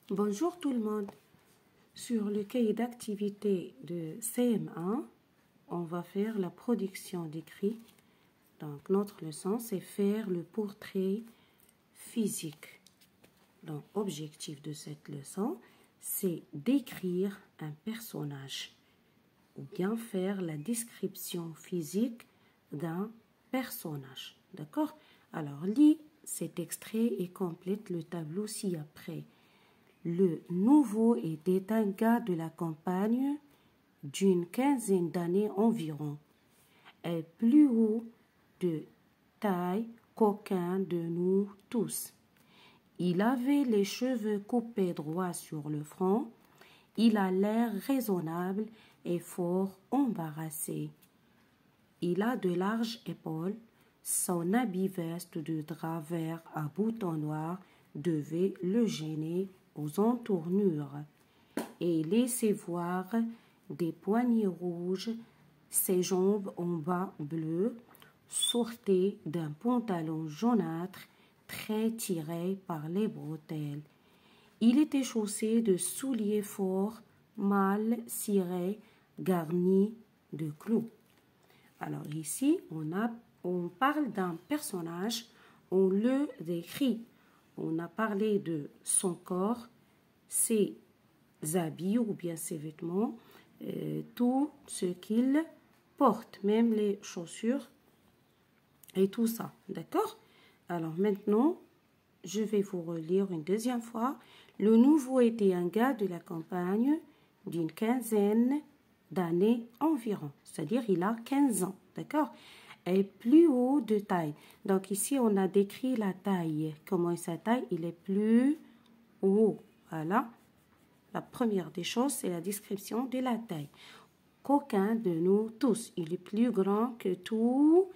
Bonjour tout le monde. Sur le cahier d'activité de CM1, on va faire la production d'écrit. Donc notre leçon, c'est faire le portrait physique. Donc objectif de cette leçon, c'est d'écrire un personnage ou bien faire la description physique d'un personnage. D'accord? Alors lis cet extrait et complète le tableau ci-après. Le nouveau était un gars de la campagne d'une quinzaine d'années environ, est plus haut de taille qu'aucun de nous tous. Il avait les cheveux coupés droit sur le front. Il a l'air raisonnable et fort embarrassé. Il a de larges épaules. Son habit veste de drap vert à boutons noirs devait le gêner aux entournures et laissait voir des poignets rouges. Ses jambes en bas bleues sortaient d'un pantalon jaunâtre très tiré par les bretelles. Il était chaussé de souliers forts, mal cirés, garnis de clous. Alors ici, on parle d'un personnage, on le décrit. On a parlé de son corps, ses habits ou bien ses vêtements, tout ce qu'il porte, même les chaussures et tout ça. D'accord? Alors maintenant, je vais vous relire une deuxième fois. Le nouveau était un gars de la campagne d'une quinzaine d'années environ. C'est-à-dire il a 15 ans. D'accord? Est plus haut de taille. Donc ici, on a décrit la taille. Comment est sa taille? Il est plus haut. Voilà. La première des choses, c'est la description de la taille. Qu'aucun de nous tous. Il est plus grand que tous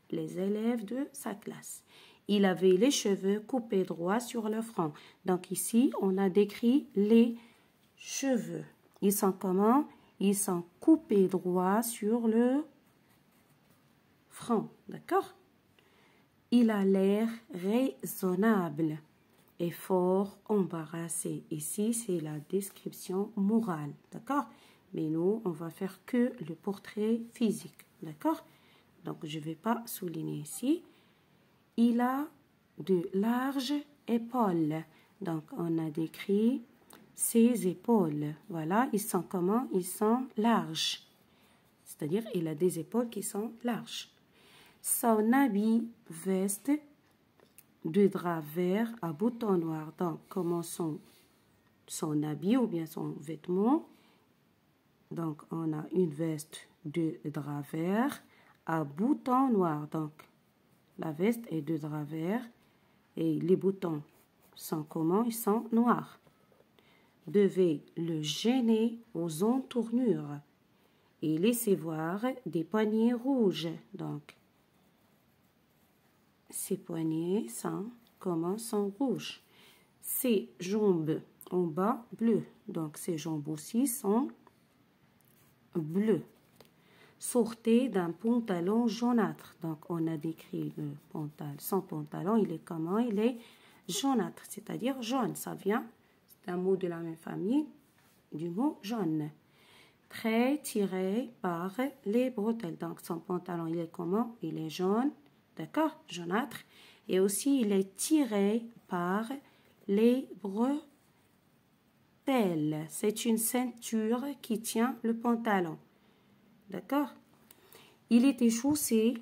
les élèves de sa classe. Il avait les cheveux coupés droit sur le front. Donc ici, on a décrit les cheveux. Ils sont comment? Ils sont coupés droit sur le front. D'accord? Il a l'air raisonnable et fort embarrassé. Ici, c'est la description morale. D'accord? Mais nous, on va faire que le portrait physique. D'accord? Donc, je ne vais pas souligner ici. Il a de larges épaules. Donc, on a décrit ses épaules. Voilà, ils sont comment? Ils sont larges. C'est-à-dire, il a des épaules qui sont larges. Son habit veste de drap vert à boutons noirs. Donc, comment son habit ou bien son vêtement? Donc, on a une veste de drap vert à boutons noirs. Donc, la veste est de drap vert et les boutons sont comment? Ils sont noirs. Devait le gêner aux entournures et laisser voir des poignets rouges. Donc, ces poignets sont comment? Sont rouges. Ses jambes en bas bleues. Donc, ses jambes aussi sont bleues. Sortait d'un pantalon jaunâtre. Donc, on a décrit le pantalon. Son pantalon, il est comment? Il est jaunâtre, c'est-à-dire jaune. Ça vient, c'est un mot de la même famille, du mot jaune. Très tiré par les bretelles. Donc, son pantalon, il est comment? Il est jaune, d'accord? Jaunâtre. Et aussi, il est tiré par les bretelles. C'est une ceinture qui tient le pantalon. D'accord? Il était chaussé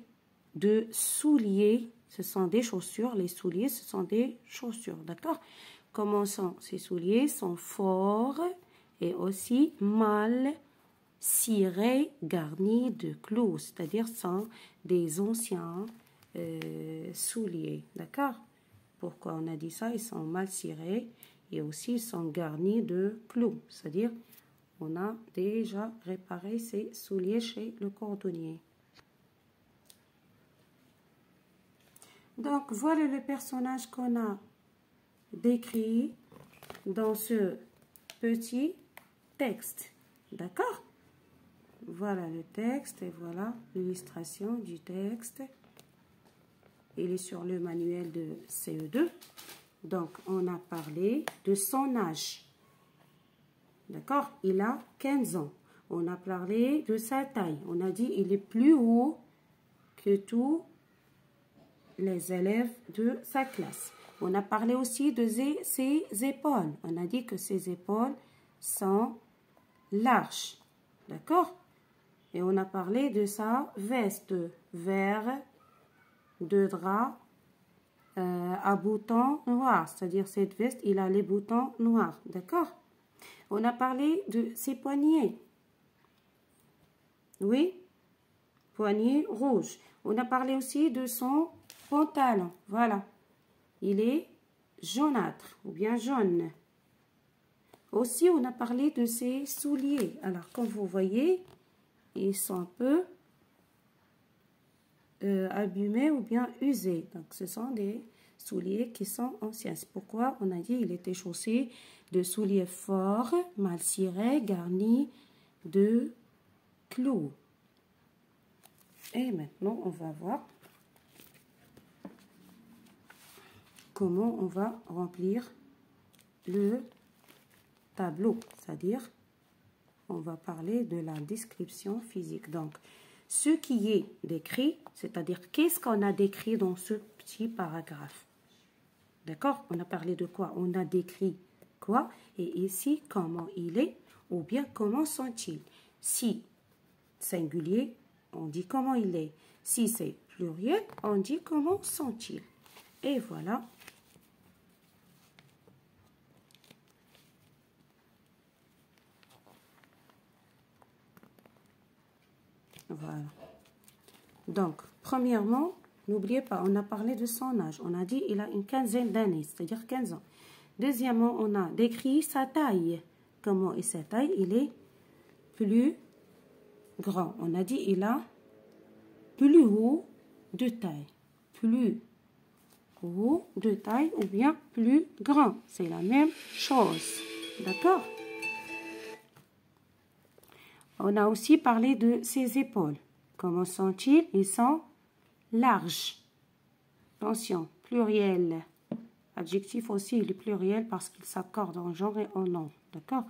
de souliers. Ce sont des chaussures. Les souliers, ce sont des chaussures. D'accord? Comment sont ces souliers? Sont forts et aussi mal cirés, garnis de clous. C'est-à-dire sont des anciens souliers. D'accord? Pourquoi on a dit ça? Ils sont mal cirés et aussi ils sont garnis de clous. C'est-à-dire on a déjà réparé ces souliers chez le cordonnier. Donc, voilà le personnage qu'on a décrit dans ce petit texte. D'accord? Voilà le texte et voilà l'illustration du texte. Il est sur le manuel de CE2. Donc, on a parlé de son âge. D'accord? Il a 15 ans. On a parlé de sa taille. On a dit il est plus haut que tous les élèves de sa classe. On a parlé aussi de ses épaules. On a dit que ses épaules sont larges. D'accord? Et on a parlé de sa veste vert de drap à boutons noirs. C'est-à-dire cette veste, il a les boutons noirs. D'accord? On a parlé de ses poignets. Oui? Poignets rouges. On a parlé aussi de son pantalon. Voilà. Il est jaunâtre ou bien jaune. Aussi, on a parlé de ses souliers. Alors, comme vous voyez, ils sont un peu abîmés ou bien usés. Donc, ce sont des souliers qui sont anciens. C'est pourquoi on a dit qu'il était chaussé de souliers forts, mal cirés, garnis de clous. Et maintenant, on va voir comment on va remplir le tableau. C'est-à-dire, on va parler de la description physique. Donc, ce qui est décrit, c'est-à-dire qu'est-ce qu'on a décrit dans ce petit paragraphe. D'accord? On a parlé de quoi? On a décrit quoi? Et ici, comment il est ou bien comment sont-ils? Si singulier, on dit comment il est. Si c'est pluriel, on dit comment sont-ils. Et voilà. Voilà. Donc, premièrement, n'oubliez pas, on a parlé de son âge. On a dit qu'il a une quinzaine d'années, c'est-à-dire 15 ans. Deuxièmement, on a décrit sa taille. Comment est sa taille? Il est plus grand. On a dit il a plus haut de taille. Plus haut de taille ou bien plus grand. C'est la même chose. D'accord? On a aussi parlé de ses épaules. Comment sont-ils? Ils sont larges. Attention, pluriel. Adjectif aussi, il est pluriel parce qu'il s'accorde en genre et en nom. D'accord?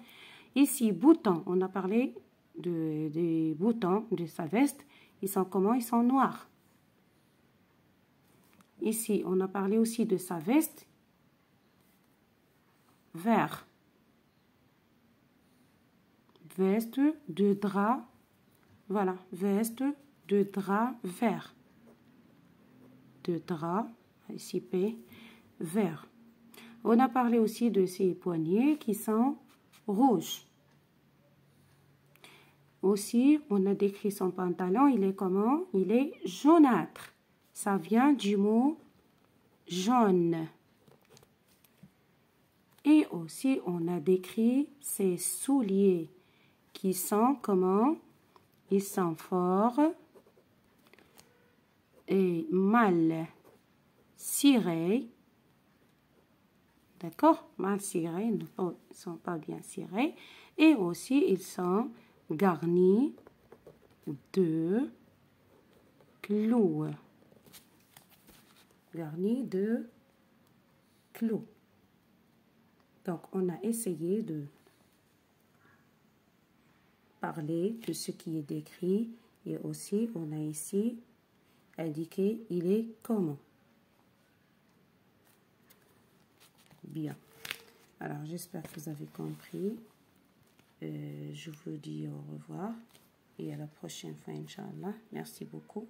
Ici, boutons. On a parlé des boutons de sa veste. Ils sont comment? Ils sont noirs. Ici, on a parlé aussi de sa veste. Vert. Veste de drap. Voilà, veste de drap vert. De drap, ici P, vert. On a parlé aussi de ses poignets qui sont rouges. Aussi, on a décrit son pantalon, il est comment? Il est jaunâtre. Ça vient du mot jaune. Et aussi, on a décrit ses souliers qui sont comment? Ils sont forts et mal cirés. D'accord? Mal cirés, ils ne sont pas bien cirés. Et aussi, ils sont garnis de clous. Garnis de clous. Donc, on a essayé de parler de ce qui est décrit et aussi, on a ici indiqué il est comment. Bien. Alors, j'espère que vous avez compris. Je vous dis au revoir et à la prochaine fois, Inch'Allah. Merci beaucoup.